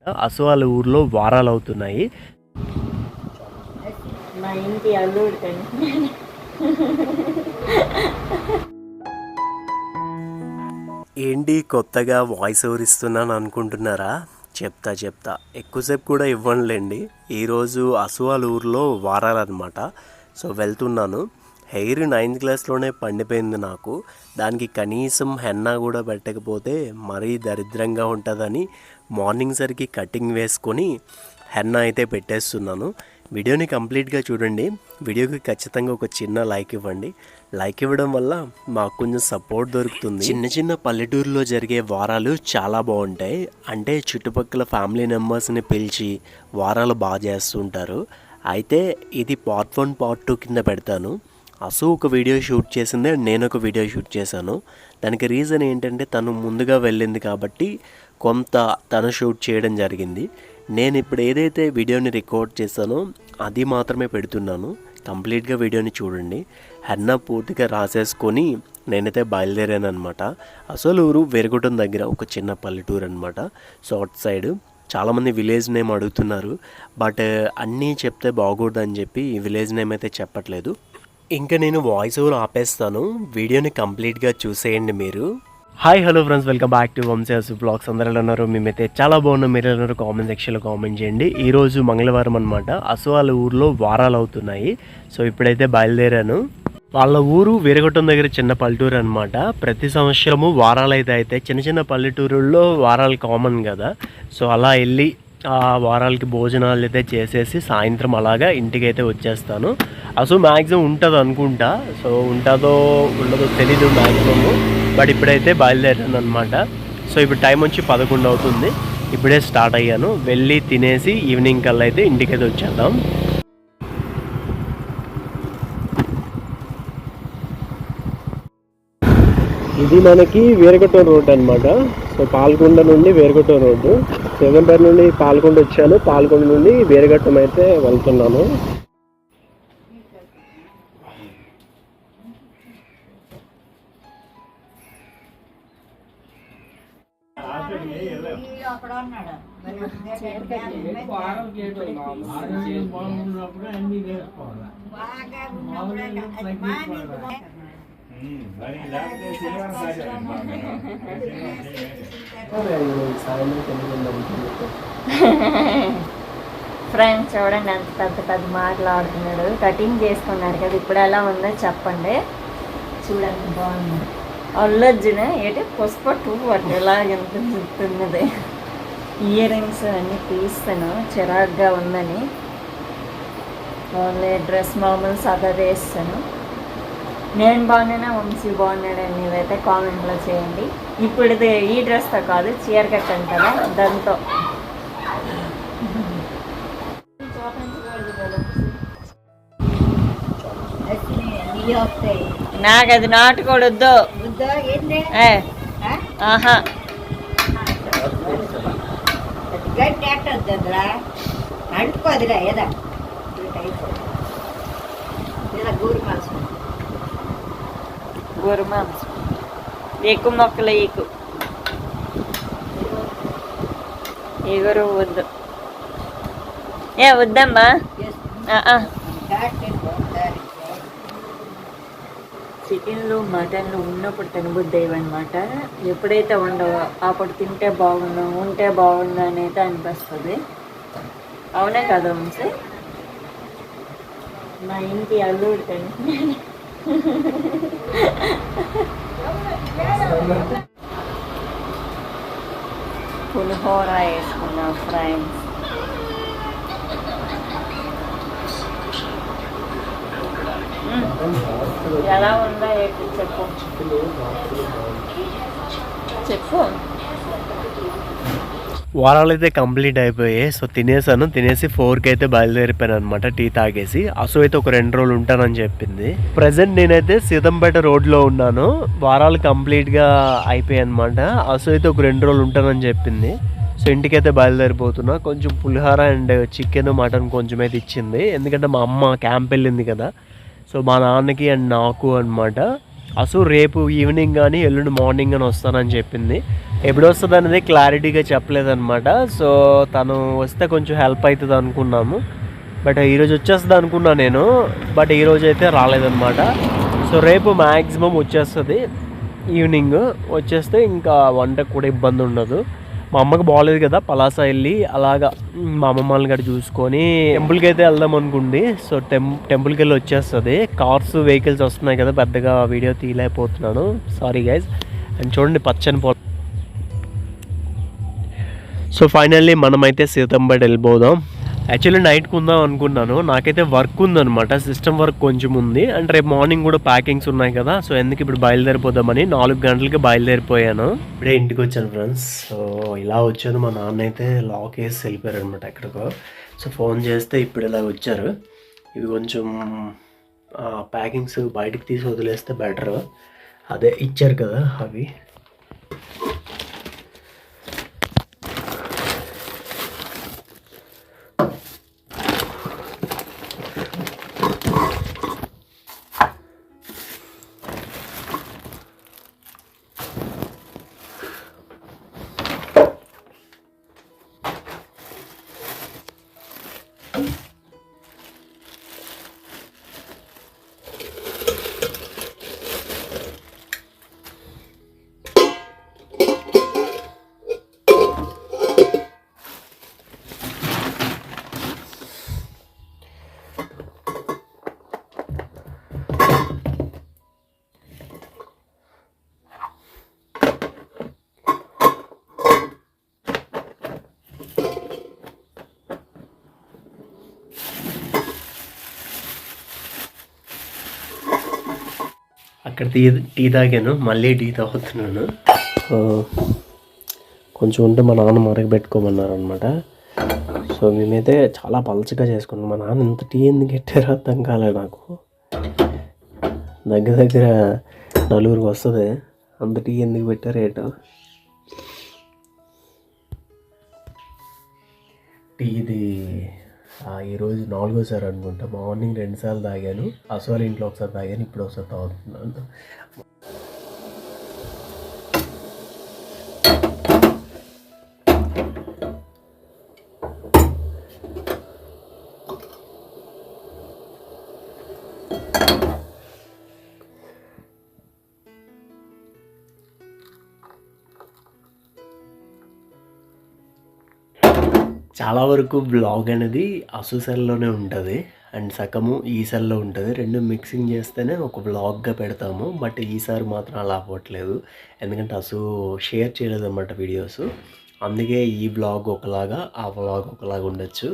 అసలు వాళ్ళ ఊర్లో వారాలు అవుతున్నాయి. మా ఇంటి అల్లుడు ఏంటి కొత్తగా వాయిస్ ఓవర్ ఇస్తున్నాను అనుకుంటున్నారా? చెప్తా ఎక్కువసేపు కూడా ఇవ్వనులేండి. ఈరోజు అసు వాళ్ళ ఊర్లో వారాలన్నమాట. సో వెళ్తున్నాను. హెయిర్ 9th క్లాస్లోనే పండిపోయింది నాకు. దానికి కనీసం హెన్నా కూడా పెట్టకపోతే మరీ దరిద్రంగా ఉంటుందని మార్నింగ్ సరికి కటింగ్ వేసుకొని హెన్నా అయితే పెట్టేస్తున్నాను. వీడియోని కంప్లీట్గా చూడండి. వీడియోకి ఖచ్చితంగా ఒక చిన్న లైక్ ఇవ్వండి. లైక్ ఇవ్వడం వల్ల మాకు కొంచెం సపోర్ట్ దొరుకుతుంది. చిన్న పల్లెటూరులో జరిగే వారాలు చాలా బాగుంటాయి. అంటే చుట్టుపక్కల ఫ్యామిలీ మెంబర్స్ని పిలిచి వారాలు బాగా చేస్తుంటారు. అయితే ఇది పార్ట్ 1 పార్ట్ 2 కింద పెడతాను. అసు ఒక వీడియో షూట్ చేసింది, నేను ఒక వీడియో షూట్ చేశాను. దానికి రీజన్ ఏంటంటే తను ముందుగా వెళ్ళింది కాబట్టి కొంత తను షూట్ చేయడం జరిగింది. నేను ఇప్పుడు ఏదైతే వీడియోని రికార్డ్ చేశానో అది మాత్రమే పెడుతున్నాను. కంప్లీట్గా వీడియోని చూడండి. హెన్నా పూర్తిగా రాసేసుకొని నేనైతే బయలుదేరాను అనమాట. అసలు ఊరు వేరుగుటం దగ్గర ఒక చిన్న పల్లెటూరు అనమాట. సో అట్ సైడ్ చాలామంది విలేజ్ నేమ్ అడుగుతున్నారు. బట్ అన్నీ చెప్తే బాగోదని చెప్పి విలేజ్ నేమ్ అయితే చెప్పట్లేదు. ఇంకా నేను వాయిస్ ఓవర్ ఆపేస్తాను. వీడియోని కంప్లీట్గా చూసేయండి మీరు. Hi hello friends, welcome back to Vamsi అసు బ్లాగ్స్. అందరూ ఎలా ఉన్నారు? మేమైతే చాలా బాగున్నాం. మీరు ఎలా ఉన్నారు? కామెంట్ సెక్షన్లో కామెంట్ చేయండి. ఈరోజు మంగళవారం అనమాట. అసు వాళ్ళ ఊర్లో వారాలు అవుతున్నాయి. సో ఇప్పుడైతే బయలుదేరాను. వాళ్ళ ఊరు వీరగొట్టం దగ్గర చిన్న పల్లెటూరు అనమాట. ప్రతి సంవత్సరము వారాలు అయితే చిన్న పల్లెటూరుల్లో వారాలు కామన్ కదా. సో అలా వెళ్ళి ఆ వారాలకి భోజనాలు అయితే చేసేసి సాయంత్రం అలాగా ఇంటికి అయితే వచ్చేస్తాను. అసలు మ్యాక్సిమం ఉంటుంది అనుకుంటా. సో ఉంటుందో ఉండదో తెలీదు మ్యాక్సిమము. బట్ ఇప్పుడైతే బయలుదేరాను అనమాట. సో ఇప్పుడు టైం వచ్చి 11 అవుతుంది. ఇప్పుడే స్టార్ట్ అయ్యాను. వెళ్ళి తినేసి ఈవినింగ్ కల్లా అయితే ఇంటికైతే వచ్చేద్దాం. ఇది మనకి వీరగొట్టం రోడ్ అనమాట. సో పాల్కొండ నుండి వీరగొట్టం రోడ్డు. జగంపేట నుండి పాల్కొండ వచ్చాను. పాల్కొండ నుండి వీరగొట్టం అయితే వెళ్తున్నాను. ఫ్రెండ్స్ చూడండి ఎంత పెద్ద మాట్లాడుతున్నాడు. కటింగ్ చేసుకున్నాడు కదా, ఇప్పుడు ఎలా ఉందో చెప్పండి. చూడండి బాగుంది. అల్లొజ్జున ఏంటి పుష్ప 2 ఎలాగెంత చెప్తున్నది. ఇయర్ రింగ్స్ అన్నీ తీస్తాను చిరాగ్గా ఉందని. ఓన్లీ డ్రెస్ మామూలు సదా వేస్తాను. నేను బాగున్నానా వంశీ బాగున్నాడని మీరైతే కామెంట్లో చేయండి. ఇప్పుడు ఇది ఈ డ్రెస్తో కాదు, చీర కట్టాను కదా దాంతో. నాకు అది నాటుకోడొద్దు. ఆహా అడుకోదురా ఏదా గోరు మాంసం ఎక్కువ మొక్కలు ఎగురు వద్దు. వద్దమ్మా. చికెన్లు మటన్లు ఉన్నప్పుడు తినబుద్ధి అన్నమాట. ఎప్పుడైతే ఉండవో అప్పుడు తింటే బాగుండు, ఉంటే బాగుండు అని అయితే అనిపిస్తుంది. అవునే కదా వంశీ? మా ఇంటి అల్లుడు పులిహోర వేసుకున్నాం ఫ్రెండ్స్. ఎలా ఉందా ఏంటి చెప్పు. వారాలు అయితే కంప్లీట్ అయిపోయాయి. సో తినేసి 4కి అయితే బయలుదేరిపోయాను అనమాట. టీ తాగేసి. అసు అయితే ఒక 2 రోజులు ఉంటానని చెప్పింది. ప్రజెంట్ నేనైతే సీతంపేట రోడ్లో ఉన్నాను. వారాలు కంప్లీట్గా అయిపోయాయి అనమాట. అసు అయితే ఒక 2 రోజులు ఉంటానని చెప్పింది. సో ఇంటికైతే బయలుదేరిపోతున్నా. కొంచెం పులిహోర అండ్ చికెన్ మటన్ కొంచెం అయితే ఇచ్చింది. ఎందుకంటే మా అమ్మ క్యాంప్ వెళ్ళింది కదా. సో మా నాన్నకి అండ్ నాకు అనమాట. అసలు రేపు ఈవినింగ్ కానీ ఎల్లుండి మార్నింగ్ కానీ వస్తానని చెప్పింది. ఎప్పుడు వస్తుంది అనేది క్లారిటీగా చెప్పలేదన్నమాట. సో తను వస్తే కొంచెం హెల్ప్ అవుతుంది అనుకున్నాము. బట్ ఈరోజు వచ్చేస్తుంది అనుకున్నా నేను, బట్ ఈరోజు అయితే రాలేదన్నమాట. సో రేపు మ్యాక్సిమం వచ్చేస్తుంది. ఈవినింగ్ వచ్చేస్తే ఇంకా వంటకు కూడా ఇబ్బంది ఉండదు. మా అమ్మకి బాగోలేదు కదా, పలాస వెళ్ళి అలాగా మా అమ్మమ్మ వాళ్ళని గట్రా చూసుకొని టెంపుల్కి అయితే వెళ్దాం అనుకుంది. సో టెంపుల్కి వెళ్ళి వచ్చేస్తుంది. కార్స్ వెహికల్స్ వస్తున్నాయి కదా, పెద్దగా వీడియో తీయలేకపోతున్నాను, సారీ గైజ్. అండ్ చూడండి పచ్చని పొలం. సో ఫైనల్లీ మనమైతే సీతంపేట వెళ్ళిపోదాం. యాక్చువల్లీ నైట్కి ఉందాం అనుకున్నాను, నాకైతే వర్క్ ఉందన్నమాట, సిస్టమ్ వర్క్ కొంచెం ఉంది. అండ్ రేపు మార్నింగ్ కూడా ప్యాకింగ్స్ ఉన్నాయి కదా, సో ఎందుకు ఇప్పుడు బయలుదేరిపోదామని 4 గంటలకి బయలుదేరిపోయాను. ఇప్పుడే ఇంటికి వచ్చాను ఫ్రెండ్స్. సో ఇలా వచ్చాను, మా నాన్న అయితే లాక్ వేసి వెళ్ళిపోయారు అనమాట ఎక్కడికో. సో ఫోన్ చేస్తే ఇప్పుడు ఇలా వచ్చారు. ఇవి కొంచెం ప్యాకింగ్స్ బయటికి తీసి వదిలేస్తే బెటర్. అదే ఇచ్చారు కదా అవి. అక్కడ టీ తాగాను, మళ్ళీ టీ తాగుతున్నాను. కొంచెం ఉంటే మా నాన్న మరగబెట్టుకోమన్నారు అనమాట. సో మేమైతే చాలా పలచగా చేసుకున్నాం. మా నాన్న ఇంత టీ ఎందుకు పెట్టారో అర్థం కాలేదు నాకు. దగ్గర 4 వస్తుంది, అంత టీ ఎందుకు పెట్టారు ఏటో. టీది ఈరోజు 4వసారి అనుకుంటా. మార్నింగ్ 2 సార్లు తాగాను, అసలు ఇంట్లో ఒకసారి తాగాను, ఇప్పుడు ఒకసారి తాగుతున్నాను. చాలా వరకు బ్లాగ్ అనేది అసు సెల్లోనే ఉంటుంది, అండ్ సగము ఈ సెల్లో ఉంటుంది. 2 మిక్సింగ్ చేస్తేనే ఒక బ్లాగ్గా పెడతాము. బట్ ఈసారి మాత్రం అలా అవ్వట్లేదు, ఎందుకంటే అసు షేర్ చేయలేదు అన్నమాట వీడియోస్. అందుకే ఈ బ్లాగ్ ఒకలాగా, ఆ బ్లాగ్ ఒకలాగా ఉండొచ్చు.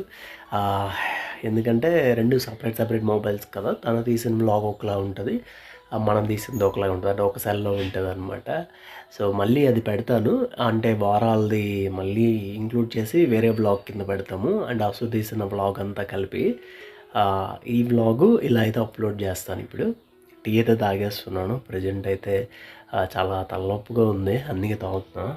ఎందుకంటే 2 సపరేట్ మొబైల్స్ కదా, తను తీసిన బ్లాగ్ ఒకలా ఉంటుంది, మనం తీసింది ఒకలా ఉంటుంది, అంటే ఒక సెల్లో ఉంటుంది అనమాట. సో మళ్ళీ అది పెడతాను, అంటే వారాలది మళ్ళీ ఇంక్లూడ్ చేసి వేరే బ్లాగ్ కింద పెడతాము. అండ్ అసు తీసిన బ్లాగ్ అంతా కలిపి ఈ బ్లాగు ఇలా అయితే అప్లోడ్ చేస్తాను. ఇప్పుడు టీ అయితే తాగేస్తున్నాను. ప్రజెంట్ అయితే చాలా తలనొప్పిగా ఉంది, అందుకే తాగుతున్నాను.